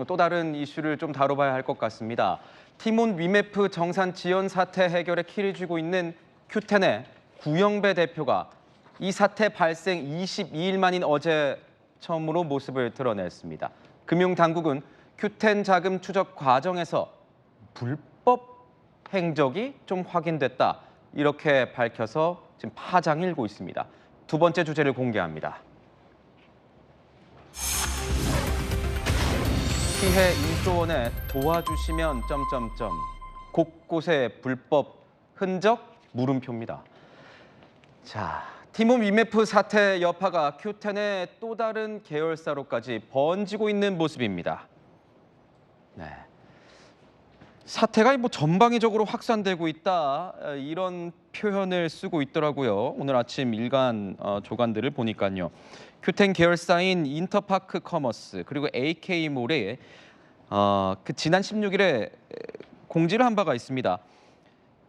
또 다른 이슈를 좀 다뤄봐야 할 것 같습니다. 티몬 위메프 정산 지연 사태 해결에 키를 쥐고 있는 큐텐의 구영배 대표가 이 사태 발생 22일 만인 어제 처음으로 모습을 드러냈습니다. 금융당국은 큐텐 자금 추적 과정에서 불법 행적이 좀 확인됐다, 이렇게 밝혀서 지금 파장이 일고 있습니다. 두 번째 주제를 공개합니다. 피해 1조 원에 도와주시면 곳곳에 불법 흔적 물음표입니다. 자, 티몬 위메프 사태 여파가 큐텐의 또 다른 계열사로까지 번지고 있는 모습입니다. 네. 사태가 전방위적으로 확산되고 있다, 이런 표현을 쓰고 있더라고요. 오늘 아침 일간 조간들을 보니까요. 큐텐 계열사인 인터파크 커머스 그리고 AK몰에 지난 16일에 공지를 한 바가 있습니다.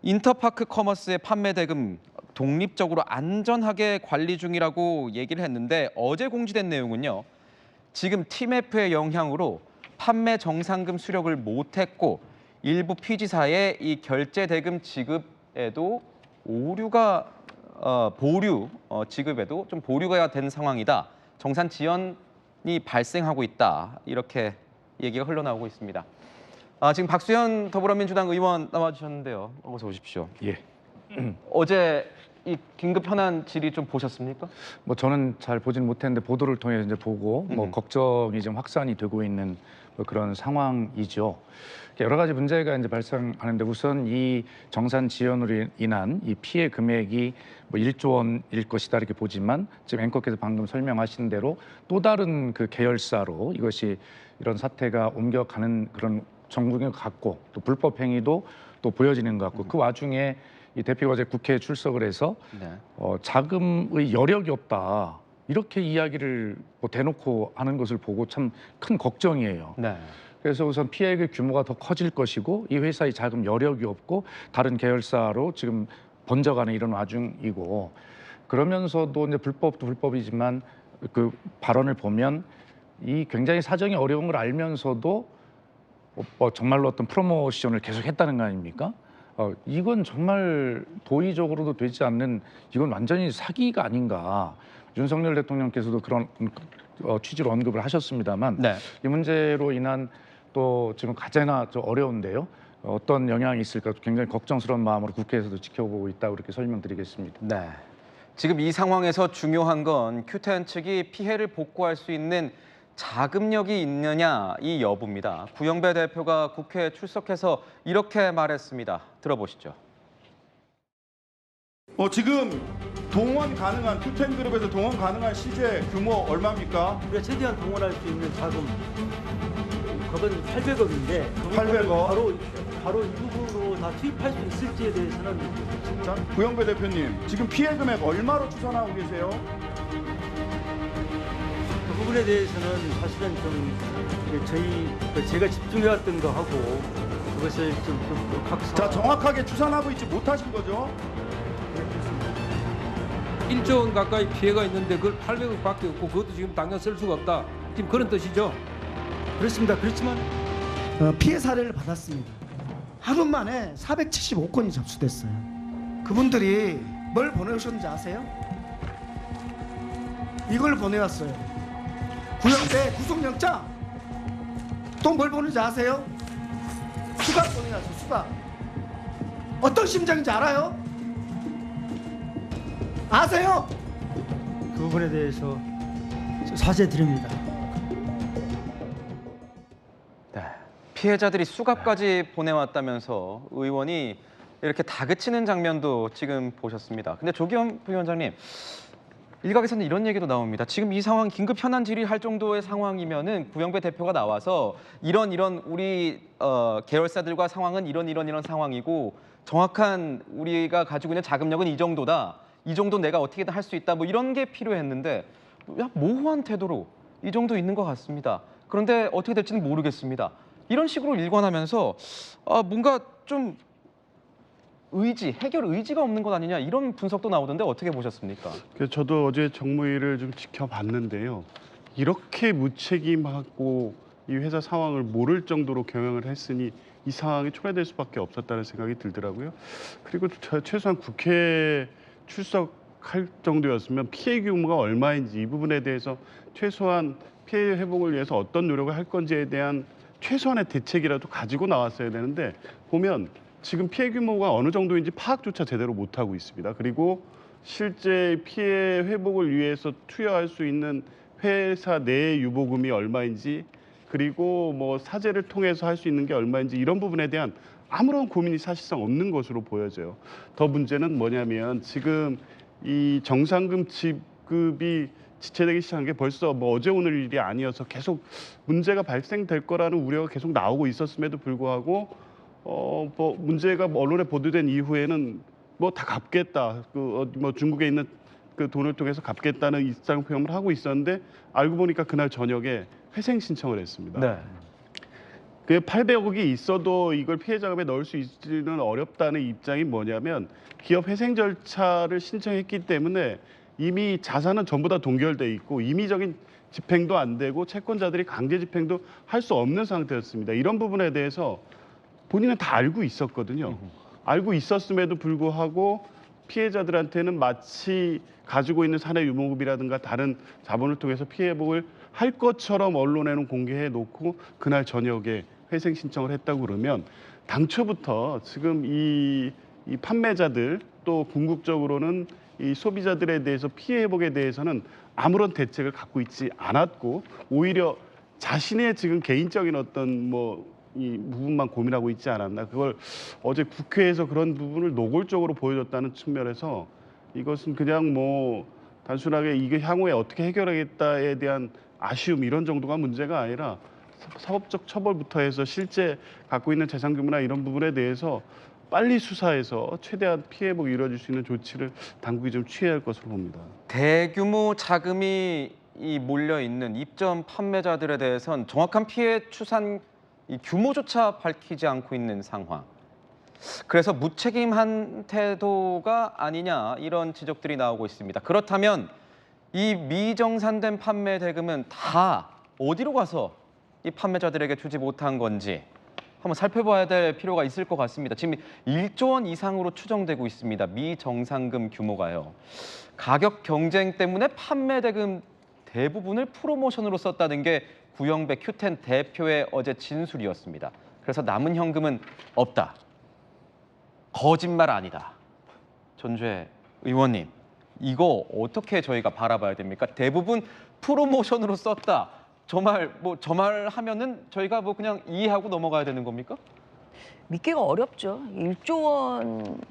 인터파크 커머스의 판매 대금 독립적으로 안전하게 관리 중이라고 얘기를 했는데, 어제 공지된 내용은요. 지금 TMF의 영향으로 판매 정상금 수령을 못했고 일부 피지사의 이 결제 대금 지급에도 보류 지급에도 좀 보류가 된 상황이다. 정산 지연이 발생하고 있다. 이렇게 얘기가 흘러나오고 있습니다. 지금 박수현 더불어민주당 의원 나와주셨는데요. 어서 오십시오. 예. 어제 이 긴급 현안 질의 좀 보셨습니까? 저는 잘 보진 못했는데 보도를 통해 이제 보고 걱정이 좀 확산이 되고 있는 그런 상황이죠. 여러 가지 문제가 이제 발생하는데, 우선 이 정산 지연으로 인한 이 피해 금액이 1조 원일 것이다 이렇게 보지만, 지금 앵커께서 방금 설명하신 대로 또 다른 그 계열사로 이것이 이런 사태가 옮겨가는 그런 전국인 것 같고, 또 불법 행위도 또 보여지는 것 같고, 그 와중에 이 대표가 어제 국회에 출석을 해서 자금의 여력이 없다, 이렇게 이야기를 대놓고 하는 것을 보고 참 큰 걱정이에요. 네. 그래서 우선 피해의 규모가 더 커질 것이고, 이 회사의 자금 여력이 없고 다른 계열사로 지금 번져가는 이런 와중이고, 그러면서도 이제 불법도 불법이지만 그 발언을 보면 이 굉장히 사정이 어려운 걸 알면서도 정말로 어떤 프로모션을 계속했다는 거 아닙니까? 이건 정말 도의적으로도 되지 않는, 이건 완전히 사기가 아닌가. 윤석열 대통령께서도 그런 취지로 언급을 하셨습니다만, 네. 이 문제로 인한 또 지금 가재나 좀 어려운데요. 어떤 영향이 있을까 굉장히 걱정스러운 마음으로 국회에서도 지켜보고 있다고 이렇게 설명드리겠습니다. 네. 지금 이 상황에서 중요한 건 큐텐 측이 피해를 복구할 수 있는 자금력이 있느냐, 이 여부입니다. 구영배 대표가 국회에 출석해서 이렇게 말했습니다. 들어보시죠. 지금 동원 가능한 큐텐그룹에서 동원 가능한 시제 규모 얼마입니까? 우리가 최대한 동원할 수 있는 자금 그건 800억인데 800억. 바로 이 부분으로 다 투입할 수 있을지에 대해서는 자, 구영배 대표님, 지금 피해 금액 얼마로 추산하고 계세요? 그 부분에 대해서는 사실은 좀 제가 집중해왔던 거 하고 그것을 좀 각서. 자, 정확하게 추산하고 있지 못하신 거죠? 1조 원 가까이 피해가 있는데 그걸 800억밖에 없고 그것도 지금 당장 쓸 수가 없다, 지금 그런 뜻이죠? 그렇습니다. 그렇지만 피해 사례를 받았습니다. 하루 만에 475건이 접수됐어요. 그분들이 뭘 보내오셨는지 아세요? 이걸 보내왔어요. 구형대 구속영장. 또 뭘 보내는지 아세요? 수갑 보내왔어요. 수갑. 어떤 심정인지 알아요? 아세요? 그 부분에 대해서 사죄드립니다. 네. 피해자들이 수갑까지 보내왔다면서 의원이 이렇게 다그치는 장면도 지금 보셨습니다. 근데 조기현 부위원장님, 일각에서는 이런 얘기도 나옵니다. 지금 이 상황 긴급 현안 질의할 정도의 상황이면은 구영배 대표가 나와서 이런 우리 계열사들과 상황은 이런 상황이고, 정확한 우리가 가지고 있는 자금력은 이 정도다. 이 정도 내가 어떻게든 할 수 있다. 이런 게 필요했는데 모호한 태도로 이 정도 있는 것 같습니다. 그런데 어떻게 될지는 모르겠습니다. 이런 식으로 일관하면서 뭔가 좀 해결 의지가 없는 것 아니냐, 이런 분석도 나오던데 어떻게 보셨습니까? 저도 어제 정무위를 좀 지켜봤는데요. 이렇게 무책임하고 이 회사 상황을 모를 정도로 경영을 했으니 이 상황이 초래될 수밖에 없었다는 생각이 들더라고요. 그리고 최소한 국회에 출석할 정도였으면 피해 규모가 얼마인지 이 부분에 대해서 최소한 피해 회복을 위해서 어떤 노력을 할 건지에 대한 최소한의 대책이라도 가지고 나왔어야 되는데 보면 지금 피해 규모가 어느 정도인지 파악조차 제대로 못하고 있습니다. 그리고 실제 피해 회복을 위해서 투여할 수 있는 회사 내 유보금이 얼마인지 그리고 뭐 사재를 통해서 할 수 있는 게 얼마인지 이런 부분에 대한 아무런 고민이 사실상 없는 것으로 보여져요. 더 문제는 뭐냐면 지금 이 정상금 지급이 지체되기 시작한 게 벌써 뭐 어제 오늘 일이 아니어서 계속 문제가 발생될 거라는 우려가 계속 나오고 있었음에도 불구하고 뭐 문제가 언론에 보도된 이후에는 뭐 다 갚겠다. 뭐 중국에 있는 그 돈을 통해서 갚겠다는 입장 표명을 하고 있었는데 알고 보니까 그날 저녁에 회생 신청을 했습니다. 네. 그 800억이 있어도 이걸 피해 자금에 넣을 수 있지는 어렵다는 입장이 뭐냐면 기업 회생 절차를 신청했기 때문에 이미 자산은 전부 다 동결돼 있고 임의적인 집행도 안 되고 채권자들이 강제 집행도 할 수 없는 상태였습니다. 이런 부분에 대해서 본인은 다 알고 있었거든요. 알고 있었음에도 불구하고 피해자들한테는 마치 가지고 있는 사내 유목금이라든가 다른 자본을 통해서 피해 회복을 할 것처럼 언론에는 공개해 놓고 그날 저녁에 회생 신청을 했다고 그러면 당초부터 지금 이 판매자들 또 궁극적으로는 이 소비자들에 대해서 피해 회복에 대해서는 아무런 대책을 갖고 있지 않았고 오히려 자신의 지금 개인적인 어떤 뭐 이 부분만 고민하고 있지 않았나. 그걸 어제 국회에서 그런 부분을 노골적으로 보여줬다는 측면에서 이것은 그냥 뭐 단순하게 이게 향후에 어떻게 해결하겠다에 대한 아쉬움 이런 정도가 문제가 아니라 사법적 처벌부터 해서 실제 갖고 있는 재산 규모나 이런 부분에 대해서 빨리 수사해서 최대한 피해 회복이 이루어질 수 있는 조치를 당국이 좀 취해야 할 것으로 봅니다. 대규모 자금이 몰려 있는 입점 판매자들에 대해선 정확한 피해 추산 이 규모조차 밝히지 않고 있는 상황. 그래서 무책임한 태도가 아니냐 이런 지적들이 나오고 있습니다. 그렇다면 이 미정산된 판매 대금은 다 어디로 가서 이 판매자들에게 주지 못한 건지 한번 살펴봐야 될 필요가 있을 것 같습니다. 지금 1조 원 이상으로 추정되고 있습니다. 미정상금 규모가요. 가격 경쟁 때문에 판매 대금 대부분을 프로모션으로 썼다는 게 구영배 큐텐 대표의 어제 진술이었습니다. 그래서 남은 현금은 없다. 거짓말 아니다. 전주혜 의원님, 이거 어떻게 저희가 바라봐야 됩니까? 대부분 프로모션으로 썼다. 저 말 하면은 저희가 뭐 그냥 이해하고 넘어가야 되는 겁니까? 믿기가 어렵죠. 1조 원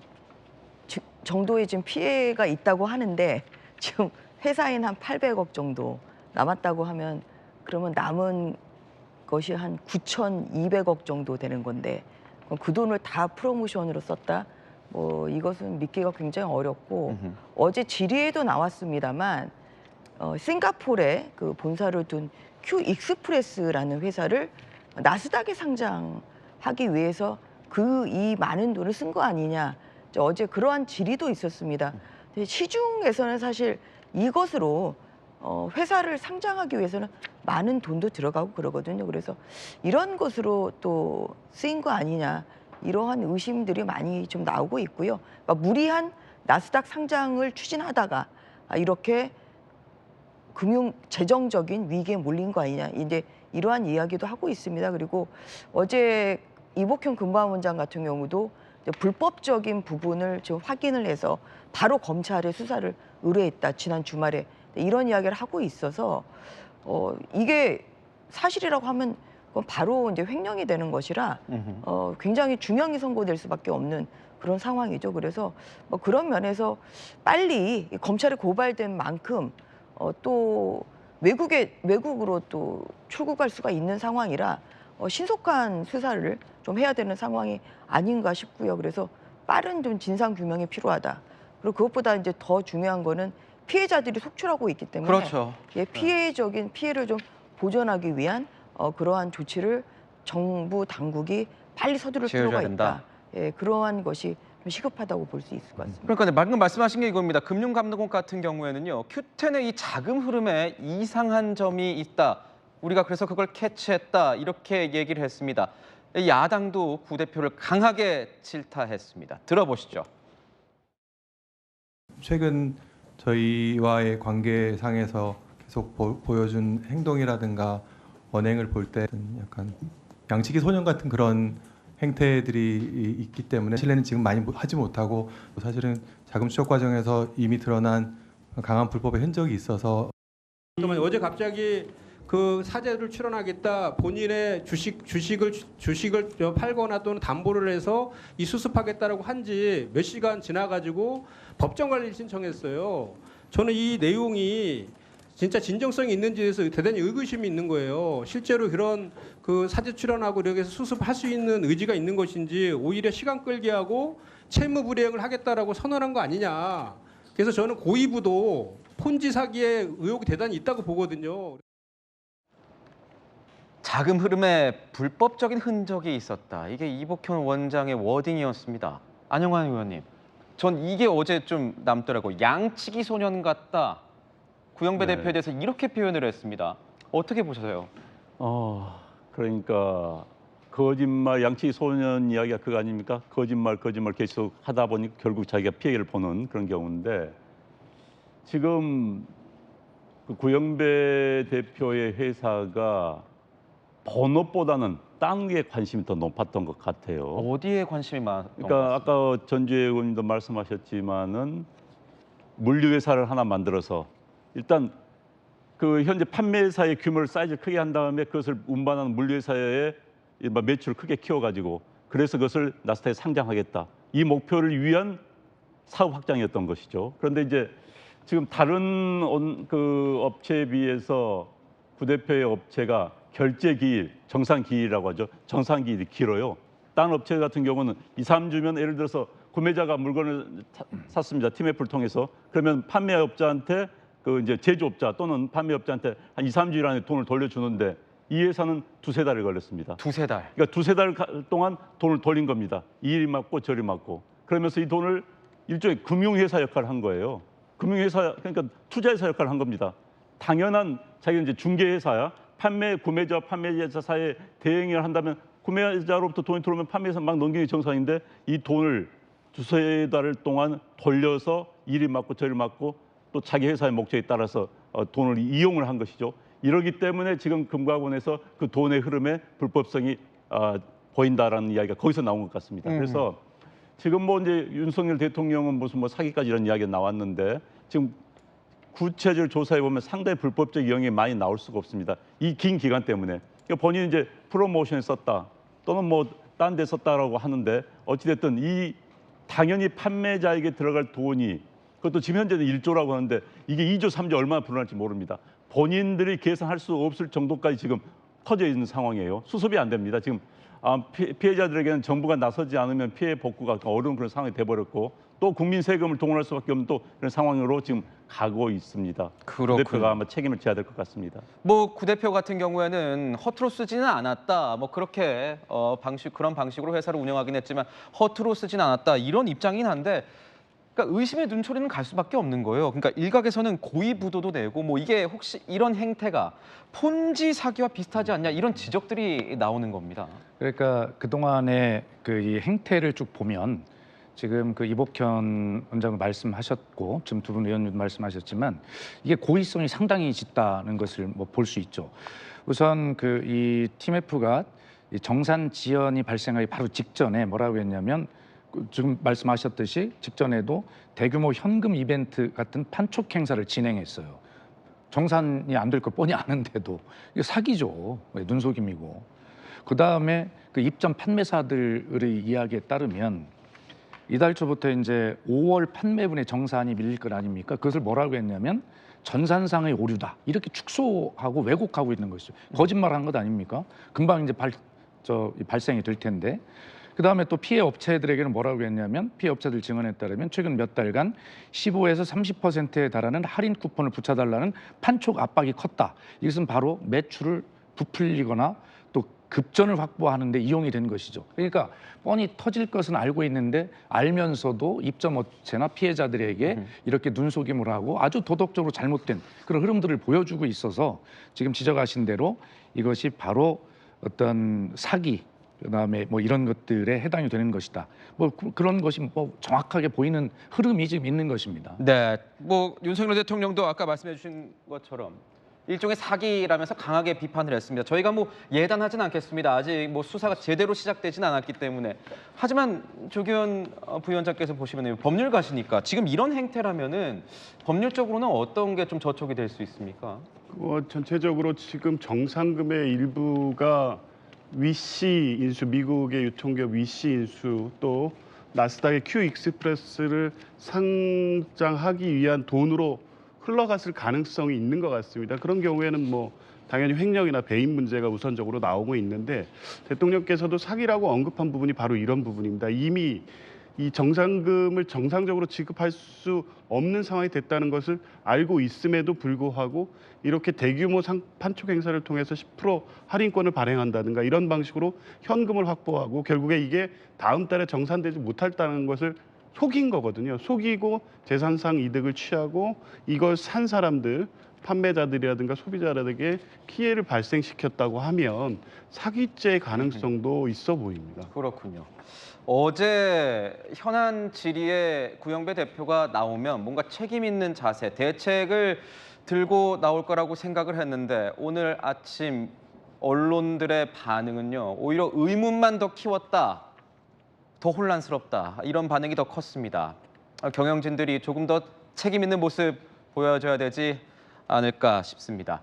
정도의 지금 피해가 있다고 하는데 지금 회사인 한 800억 정도 남았다고 하면 그러면 남은 것이 한 9,200억 정도 되는 건데 그 돈을 다 프로모션으로 썼다? 뭐 이것은 믿기가 굉장히 어렵고 어제 질의에도 나왔습니다만 싱가포르에 그 본사를 둔 큐익스프레스라는 회사를 나스닥에 상장하기 위해서 이 많은 돈을 쓴 거 아니냐. 어제 그러한 질의도 있었습니다. 시중에서는 사실 이것으로 회사를 상장하기 위해서는 많은 돈도 들어가고 그러거든요. 그래서 이런 것으로 또 쓰인 거 아니냐. 이러한 의심들이 많이 좀 나오고 있고요. 그러니까 무리한 나스닥 상장을 추진하다가 이렇게 금융 재정적인 위기에 몰린 거 아니냐. 이제 이러한 이야기도 하고 있습니다. 그리고 어제 이복형 금감원장 같은 경우도 불법적인 부분을 지금 확인을 해서 바로 검찰에 수사를 의뢰했다. 지난 주말에 이런 이야기를 하고 있어서 이게 사실이라고 하면 그건 바로 이제 횡령이 되는 것이라 굉장히 중형이 선고될 수밖에 없는 그런 상황이죠. 그래서 뭐 그런 면에서 빨리 검찰에 고발된 만큼 또 외국으로 또 출국할 수가 있는 상황이라 신속한 수사를 좀 해야 되는 상황이 아닌가 싶고요. 그래서 빠른 좀 진상 규명이 필요하다. 그리고 그것보다 이제 더 중요한 거는 피해자들이 속출하고 있기 때문에 그렇죠. 피해적인 피해를 좀 보전하기 위한 그러한 조치를 정부 당국이 빨리 서두를 필요가 된다. 있다. 그러한 것이 좀 시급하다고 볼 수 있을 것 같습니다. 그러니까 방금 말씀하신 게 이겁니다. 금융감독원 같은 경우에는요, 큐텐의 이 자금 흐름에 이상한 점이 있다. 우리가 그래서 그걸 캐치했다 이렇게 얘기를 했습니다. 야당도 구 대표를 강하게 질타했습니다. 들어보시죠. 최근 저희와의 관계상에서 계속 보여준 행동이라든가 언행을 볼 때 약간 양치기 소년 같은 그런 행태들이 있기 때문에 신뢰는 지금 많이 하지 못하고 사실은 자금 추적 과정에서 이미 드러난 강한 불법의 흔적이 있어서 어제 갑자기 그 사제를 출원하겠다 본인의 주식을 팔거나 또는 담보를 해서 이 수습하겠다라고 한지 몇 시간 지나가지고 법정 관리를 신청했어요. 저는 이 내용이 진짜 진정성이 있는지에 대해서 대단히 의구심이 있는 거예요. 실제로 그런 그 사제 출원하고 이렇게 해서 수습할 수 있는 의지가 있는 것인지 오히려 시간 끌게 하고 채무 불이행을 하겠다라고 선언한 거 아니냐. 그래서 저는 고의부도 폰지 사기의 의혹이 대단히 있다고 보거든요. 자금 흐름에 불법적인 흔적이 있었다. 이게 이복현 원장의 워딩이었습니다. 안영환 의원님, 전 이게 어제 좀 남더라고요. 양치기 소년 같다. 구영배 네. 대표에 대해서 이렇게 표현을 했습니다. 어떻게 보셨어요? 그러니까 거짓말, 양치기 소년 이야기가 그거 아닙니까? 거짓말 계속 하다 보니 결국 자기가 피해를 보는 그런 경우인데 지금 그 구영배 대표의 회사가 본업보다는 딴 게 관심이 더 높았던 것 같아요. 어디에 관심이 많았던 것 그러니까 같습니다. 아까 전주혜 의원님도 말씀하셨지만은 물류회사를 하나 만들어서 일단 그 현재 판매사의 규모를 사이즈를 크게 한 다음에 그것을 운반하는 물류회사의 매출을 크게 키워가지고 그래서 그것을 나스닥에 상장하겠다. 이 목표를 위한 사업 확장이었던 것이죠. 그런데 이제 지금 다른 그 업체에 비해서 구 대표의 업체가 결제 기일, 정산 기일이라고 하죠. 정산 기일이 길어요. 다른 업체 같은 경우는 2, 3주면 예를 들어서 구매자가 물건을 샀습니다. 티맵을 통해서. 그러면 판매업자한테 그 이제 제조업자 또는 판매업자한테 한 2, 3주일 안에 돈을 돌려주는데 이 회사는 두세 달이 걸렸습니다. 두세 달. 그러니까 두세 달 동안 돈을 돌린 겁니다. 이리 맞고 저리 맞고. 그러면서 이 돈을 일종의 금융회사 역할을 한 거예요. 금융회사, 그러니까 투자회사 역할을 한 겁니다. 당연한 자기는 이제 중개회사야. 구매자와 판매자 사이에 대행을 한다면 구매자로부터 돈이 들어오면 판매회사 막 넘기는 게 정상인데 이 돈을 두세 달 동안 돌려서 이리 맞고 저리 맞고 또 자기 회사의 목적에 따라서 돈을 이용을 한 것이죠. 이러기 때문에 지금 금감원에서 그 돈의 흐름에 불법성이 보인다라는 이야기가 거기서 나온 것 같습니다. 그래서 지금 뭐 이제 윤석열 대통령은 무슨 뭐 사기까지 이런 이야기가 나왔는데 지금 구체적으로 조사해 보면 상당히 불법적 이용이 많이 나올 수가 없습니다. 이 긴 기간 때문에. 그러니까 본인이 이제 프로모션에 썼다 또는 뭐 딴 데 썼다라고 하는데 어찌됐든 이 당연히 판매자에게 들어갈 돈이 그것도 지금 현재는 1조라고 하는데 이게 2조, 3조 얼마나 불어날지 모릅니다. 본인들이 계산할 수 없을 정도까지 지금 커져 있는 상황이에요. 수습이 안 됩니다. 지금 피해자들에게는 정부가 나서지 않으면 피해 복구가 어려운 그런 상황이 돼버렸고 또 국민 세금을 동원할 수밖에 없는 또 그런 상황으로 지금 가고 있습니다. 그렇군요. 구 대표가 아마 책임을 져야 될 것 같습니다. 뭐 구 대표 같은 경우에는 허투루 쓰지는 않았다. 뭐 그렇게 그런 방식으로 회사를 운영하긴 했지만 허투루 쓰지는 않았다. 이런 입장이긴 한데 그러니까 의심의 눈초리는 갈 수밖에 없는 거예요. 그러니까 일각에서는 고의부도도 내고 뭐 이게 혹시 이런 행태가 폰지 사기와 비슷하지 않냐 이런 지적들이 나오는 겁니다. 그러니까 그동안의 그 이 행태를 쭉 보면 지금 그 이복현 원장도 말씀하셨고 지금 두 분 의원님도 말씀하셨지만 이게 고의성이 상당히 짙다는 것을 뭐 볼 수 있죠. 우선 그 이 TMF가 정산 지연이 발생하기 바로 직전에 뭐라고 했냐면 지금 말씀하셨듯이 직전에도 대규모 현금 이벤트 같은 판촉 행사를 진행했어요. 정산이 안 될 걸 뻔히 아는데도 이게 사기죠. 눈속임이고. 그 다음에 그 입점 판매사들의 이야기에 따르면 이달 초부터 이제 5월 판매분의 정산이 밀릴 것 아닙니까? 그것을 뭐라고 했냐면 전산상의 오류다 이렇게 축소하고 왜곡하고 있는 것이죠. 거짓말한 것 아닙니까? 금방 이제 발생이 될 텐데. 그 다음에 또 피해 업체들에게는 뭐라고 했냐면 피해 업체들 증언에 따르면 최근 몇 달간 15에서 30%에 달하는 할인 쿠폰을 붙여달라는 판촉 압박이 컸다. 이것은 바로 매출을 부풀리거나 또 급전을 확보하는 데 이용이 된 것이죠. 그러니까 뻔히 터질 것은 알고 있는데 알면서도 입점업체나 피해자들에게 이렇게 눈속임을 하고 아주 도덕적으로 잘못된 그런 흐름들을 보여주고 있어서 지금 지적하신 대로 이것이 바로 어떤 사기 그다음에 뭐 이런 것들에 해당이 되는 것이다. 뭐 그런 것이 뭐 정확하게 보이는 흐름이 지금 있는 것입니다. 네, 뭐 윤석열 대통령도 아까 말씀해 주신 것처럼 일종의 사기라면서 강하게 비판을 했습니다. 저희가 뭐 예단하진 않겠습니다. 아직 뭐 수사가 제대로 시작되진 않았기 때문에. 하지만 조기현 부위원장께서 보시면 법률가시니까 지금 이런 행태라면은 법률적으로는 어떤 게 좀 저촉이 될 수 있습니까? 전체적으로 지금 정상금의 일부가 위시 인수, 미국의 유통기업 위시 인수 또 나스닥의 Q 익스프레스를 상장하기 위한 돈으로 흘러갔을 가능성이 있는 것 같습니다. 그런 경우에는 뭐 당연히 횡령이나 배임 문제가 우선적으로 나오고 있는데 대통령께서도 사기라고 언급한 부분이 바로 이런 부분입니다. 이미 이 정상금을 정상적으로 지급할 수 없는 상황이 됐다는 것을 알고 있음에도 불구하고 이렇게 대규모 판촉 행사를 통해서 10% 할인권을 발행한다든가 이런 방식으로 현금을 확보하고 결국에 이게 다음 달에 정산되지 못할다는 것을 속인 거거든요. 속이고 재산상 이득을 취하고 이걸 산 사람들, 판매자들이라든가 소비자들에게 피해를 발생시켰다고 하면 사기죄 가능성도 있어 보입니다. 그렇군요. 어제 현안 질의에 구영배 대표가 나오면 뭔가 책임 있는 자세, 대책을 들고 나올 거라고 생각을 했는데 오늘 아침 언론들의 반응은요. 오히려 의문만 더 키웠다. 더 혼란스럽다. 이런 반응이 더 컸습니다. 경영진들이 조금 더 책임 있는 모습 보여줘야 되지 않을까 싶습니다.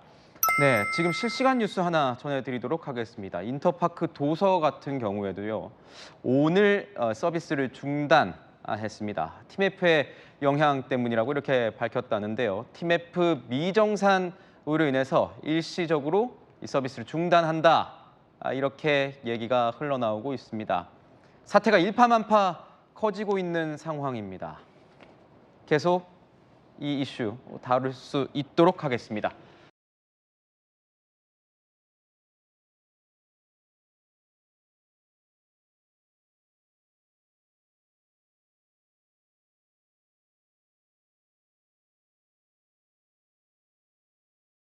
네, 지금 실시간 뉴스 하나 전해드리도록 하겠습니다. 인터파크 도서 같은 경우에도요. 오늘 서비스를 중단했습니다. TMF의 영향 때문이라고 이렇게 밝혔다는데요. TMF 미정산으로 인해서 일시적으로 이 서비스를 중단한다. 이렇게 얘기가 흘러나오고 있습니다. 사태가 일파만파 커지고 있는 상황입니다. 계속 이 이슈 다룰 수 있도록 하겠습니다.